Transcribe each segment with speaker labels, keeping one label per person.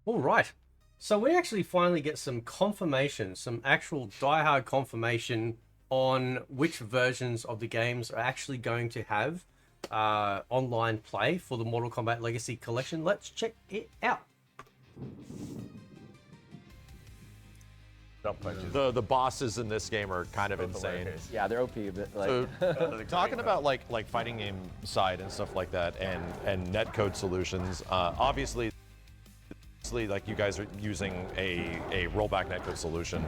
Speaker 1: All right. So we actually finally get some confirmation, some actual diehard confirmation on which versions of the games are actually going to have online play for the Mortal Kombat Legacy Collection. Let's check it out.
Speaker 2: The bosses in this game are kind of insane.
Speaker 3: Yeah, they're OP. But like,
Speaker 2: So talking about like fighting game side and stuff like that, and netcode solutions. Obviously, like you guys are using a rollback netcode solution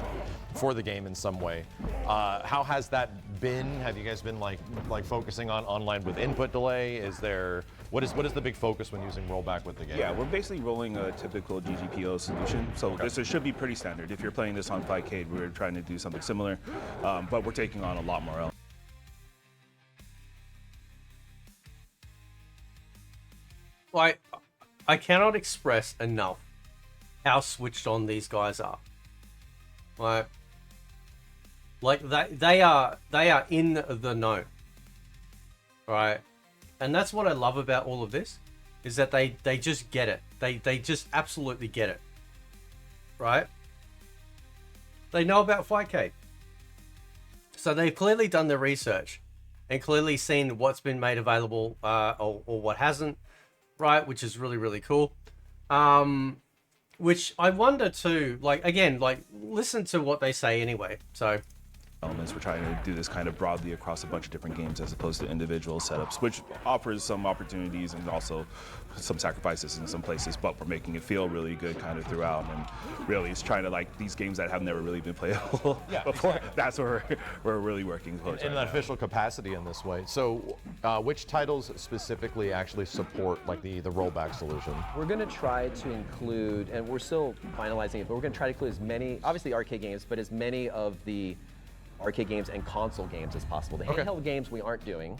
Speaker 2: for the game in some way. How has that been? Have you guys been like focusing on online with input delay? Is there what is the big focus when using rollback with the game?
Speaker 4: Yeah, we're basically rolling a typical GGPO solution, so this should be pretty standard. If you're playing this on 5K, we're trying to do something similar, but we're taking on a lot more elements.
Speaker 1: Like, I cannot express enough how switched on these guys are. Like they are in the know, right? And that's what I love about all of this, is that they just get it. They just absolutely get it, right? They know about 5K, so they've clearly done their research and clearly seen what's been made available or what hasn't, right? Which is really cool. Which I wonder too, like, again, like, listen to what they say anyway. So
Speaker 4: Elements. We're trying to do this kind of broadly across a bunch of different games as opposed to individual setups, which offers some opportunities and also some sacrifices in some places, but we're making it feel really good kind of throughout, and really it's trying to, like, these games that have never really been playable before, exactly. That's where we're really working towards
Speaker 2: in an official capacity in this way. So which titles specifically actually support like the rollback solution?
Speaker 3: we're going to try to include, and we're still finalizing it, but we're going to try to include as many, obviously arcade games, but as many of the arcade games and console games as possible. The handheld games we aren't doing,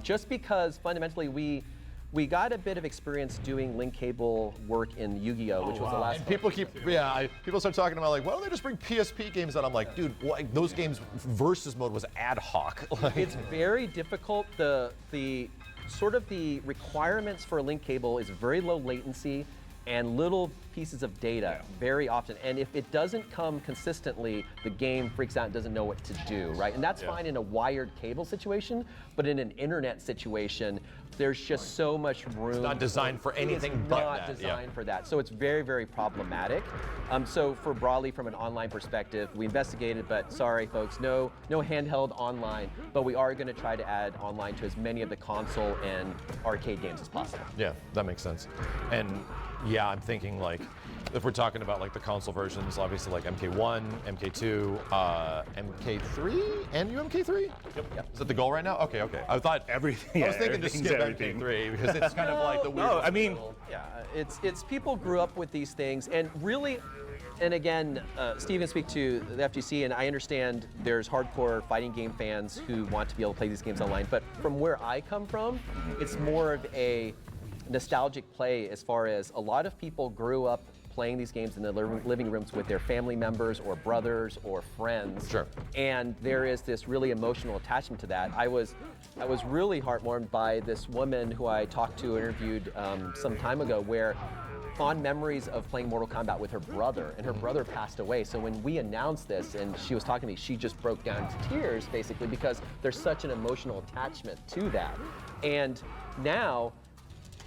Speaker 3: just because fundamentally we got a bit of experience doing link cable work in Yu-Gi-Oh, which was the last.
Speaker 2: And people people start talking about like, why don't they just bring PSP games out? I'm like, dude, those games versus mode was ad hoc.
Speaker 3: It's very difficult. The sort of the requirements for a link cable is very low latency and little pieces of data very often. And if it doesn't come consistently, the game freaks out and doesn't know what to do, right? And that's fine in a wired cable situation, but in an internet situation, there's just so much room.
Speaker 2: It's not designed for anything but that.
Speaker 3: It's not designed for that. So it's very problematic. So for broadly from an online perspective, we investigated, but sorry folks, no handheld online, but we are gonna try to add online to as many of the console and arcade games as possible.
Speaker 2: Yeah, that makes sense. And yeah, I'm thinking like, if we're talking about like the console versions, obviously like MK1, MK2, MK3, and UMK3? Yep. Is that the goal right now? Okay. I thought
Speaker 4: everything.
Speaker 2: I was thinking to skip
Speaker 4: everything.
Speaker 2: MK3 because it's kind of like the weird.
Speaker 4: No, I mean,
Speaker 3: yeah, it's people grew up with these things, and really, and again, Steve can speak to the FGC, and I understand there's hardcore fighting game fans who want to be able to play these games online, but from where I come from, it's more of a nostalgic play as far as a lot of people grew up playing these games in the living rooms with their family members or brothers or friends.
Speaker 2: Sure.
Speaker 3: And there is this really emotional attachment to that. I was really heartwarmed by this woman who I talked to, interviewed some time ago, where fond memories of playing Mortal Kombat with her brother, and her brother passed away. So when we announced this and she was talking to me, she just broke down into tears basically because there's such an emotional attachment to that. And now,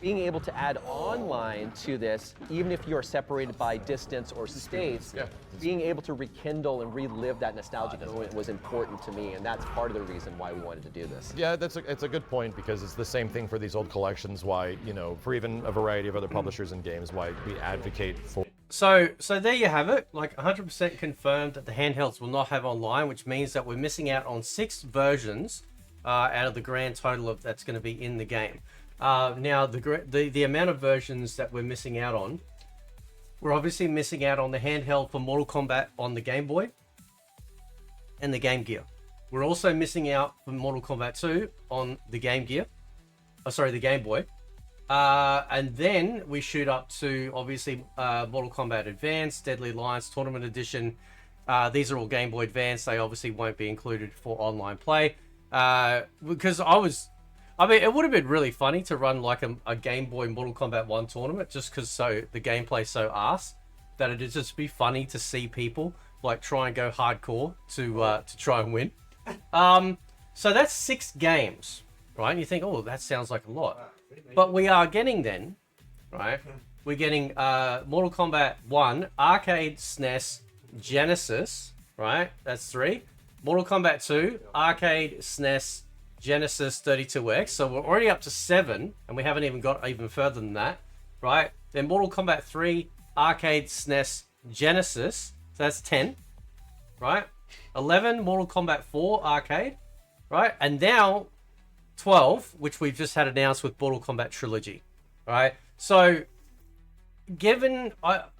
Speaker 3: being able to add online to this, even if you're separated by distance or states, being able to rekindle and relive that nostalgic moment was important to me, and that's part of the reason why we wanted to do this.
Speaker 2: Yeah, it's a good point, because it's the same thing for these old collections, why, you know, for even a variety of other publishers and games, why we advocate for.
Speaker 1: So there you have it. Like 100% confirmed that the handhelds will not have online, which means that we're missing out on 6 versions out of the grand total of that's going to be in the game. Now, the amount of versions that we're missing out on, we're obviously missing out on the handheld for Mortal Kombat on the Game Boy and the Game Gear. We're also missing out for Mortal Kombat 2 on the Game Gear. The Game Boy. And then we shoot up to, obviously, Mortal Kombat Advance, Deadly Alliance Tournament Edition. These are all Game Boy Advance. They obviously won't be included for online play. Because I mean, it would have been really funny to run like a Game Boy Mortal Kombat 1 tournament just because the gameplay's so arse that it'd just be funny to see people like try and go hardcore to try and win. So that's 6 games, right? And you think, oh, that sounds like a lot. But we are getting then, right? We're getting Mortal Kombat 1, Arcade, SNES, Genesis, right? That's 3. Mortal Kombat 2, Arcade, SNES, Genesis, 32X. So we're already up to 7, and we haven't even got even further than that, right? Then Mortal Kombat 3, Arcade, SNES, Genesis. So that's 10, right? 11, Mortal Kombat 4, Arcade, right? And now 12, which we've just had announced with Mortal Kombat Trilogy, right? So given,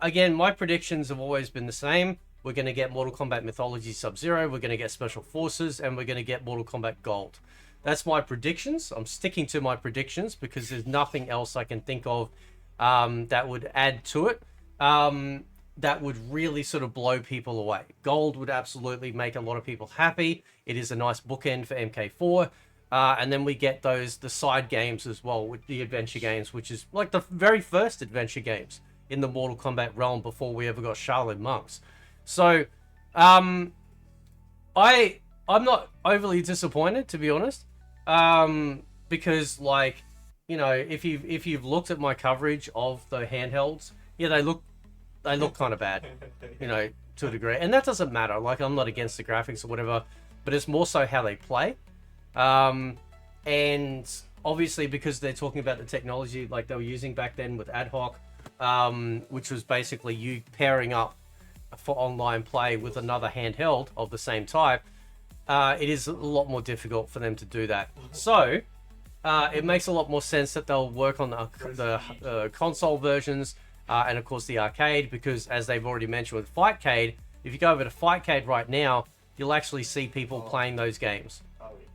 Speaker 1: again, my predictions have always been the same. We're going to get Mortal Kombat Mythology Sub-Zero, we're going to get Special Forces, and we're going to get Mortal Kombat Gold. That's my predictions. I'm sticking to my predictions because there's nothing else I can think of that would add to it that would really sort of blow people away. Gold would absolutely make a lot of people happy. It is a nice bookend for MK4. And then we get the side games as well with the adventure games, which is like the very first adventure games in the Mortal Kombat realm before we ever got Shaolin monks. So, I'm not overly disappointed, to be honest, because like, you know, if you've looked at my coverage of the handhelds, yeah, they look kind of bad, you know, to a degree, and that doesn't matter. Like, I'm not against the graphics or whatever, but it's more so how they play, and obviously because they're talking about the technology like they were using back then with ad hoc, which was basically you pairing up for online play with another handheld of the same type, it is a lot more difficult for them to do that. So it makes a lot more sense that they'll work on the console versions and of course the arcade, because as they've already mentioned with Fightcade, if you go over to Fightcade right now, you'll actually see people playing those games,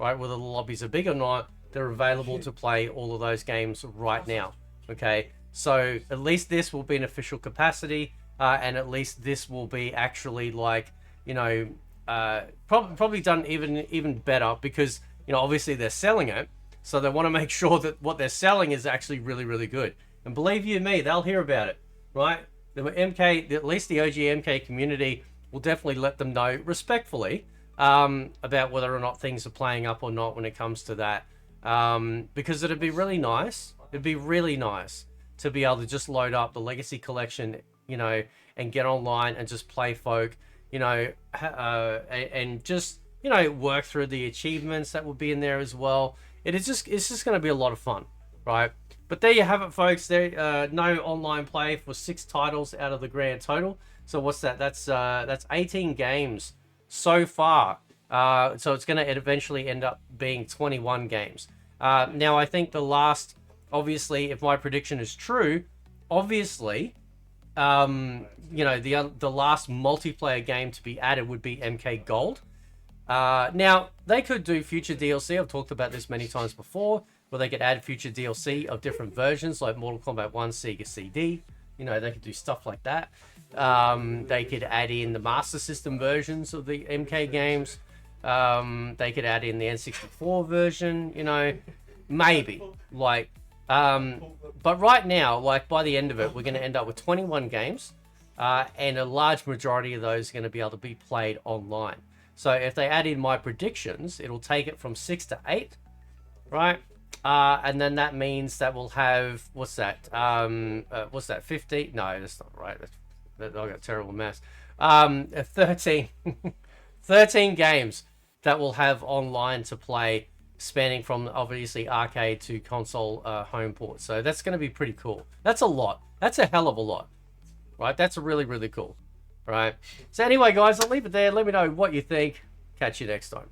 Speaker 1: right? Whether the lobbies are big or not, they're available to play all of those games right now. Okay, so at least this will be an official capacity. And at least this will be actually like, you know, probably done even better because, you know, obviously they're selling it. So they want to make sure that what they're selling is actually really, really good. And believe you me, they'll hear about it, right? At least the OG MK community will definitely let them know respectfully about whether or not things are playing up or not when it comes to that. Because it'd be really nice. It'd be really nice to be able to just load up the Legacy Collection, you know, and get online and just play folk, you know, and just, you know, work through the achievements that will be in there as well. It's just going to be a lot of fun, right? But there you have it, folks. There, no online play for 6 titles out of the grand total. So what's that? That's 18 games so far. So it's going to eventually end up being 21 games. Now I think the last, obviously, if my prediction is true, obviously, you know, the last multiplayer game to be added would be MK Gold. Now, they could do future DLC. I've talked about this many times before, where they could add future DLC of different versions, like Mortal Kombat 1 Sega CD. You know, they could do stuff like that. They could add in the Master System versions of the MK games. They could add in the N64 version, you know, maybe. Like, but right now, like by the end of it, we're going to end up with 21 games, and a large majority of those are going to be able to be played online. So if they add in my predictions, it'll take it from 6 to 8, right? And then that means that we'll have, what's that? 50? No, that's not right. I got a terrible maths. 13, 13 games that we'll have online to play, spanning from obviously arcade to console home port. So that's going to be pretty cool. That's a lot. That's a hell of a lot, right? That's really, really cool, right? So anyway, guys, I'll leave it there. Let me know what you think. Catch you next time.